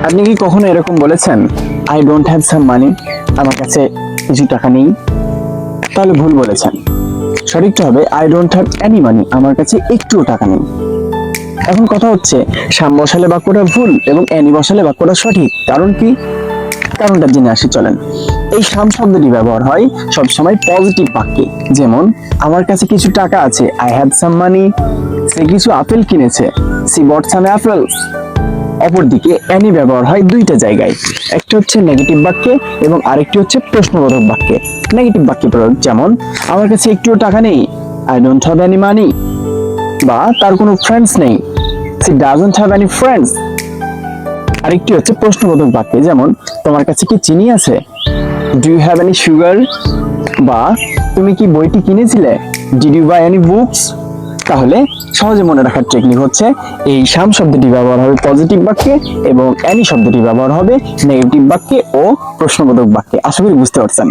আপনি কি কখনো এরকম বলেছেন, আই ডোন্ট হ্যাভ সাম মানি, আমার কাছে কিছু টাকা নেই? তাহলে ভুল বলেছেন। সঠিকটা হবে আই ডোন্ট হ্যাভ এনি মানি, আমার কাছে একটুও টাকা নেই। এখন কথা হচ্ছে, সাম বসালে বাক্যটা ভুল এবং এনি বসালে বাক্যটা সঠিক। কারণ কি? কারণটা জেনে আসি চলেন। এই সাম শব্দটি ব্যবহার হয় সবসময় পজিটিভ বাক্যে। যেমন, আমার কাছে কিছু টাকা আছে, আই হ্যাভ সাম মানি। সে কিছু আপেল কিনেছে, সি বট সাম অ্যাপেলস। অপরদিকে অ্যানি ব্যবহার হয় দুইটা জায়গায়, একটা হচ্ছে নেগেটিভ বাক্যে এবং আরেকটি হচ্ছে প্রশ্নবোধক বাক্যে। নেগেটিভ বাক্যে প্রয়োগ, যেমন আমার কাছে একটুও টাকা নেই, I don't have any money. বা তার কোনো ফ্রেন্ডস নেই, she doesn't have any friends. আরেকটি হচ্ছে প্রশ্নবোধক বাক্যে, যেমন তোমার কাছে কি চিনি আছে, do you have any sugar. বা তুমি কি বইটি কিনেছিলে, did you buy any books. তাহলে সহজে মনে রাখার টেকনিক হচ্ছে, এই সাম শব্দটি ব্যবহার হবে পজিটিভ বাক্যে এবং অ্যানি শব্দটি ব্যবহার হবে নেগেটিভ বাক্যে ও প্রশ্নবোধক বাক্যে। আশা করি বুঝতে পারছেন।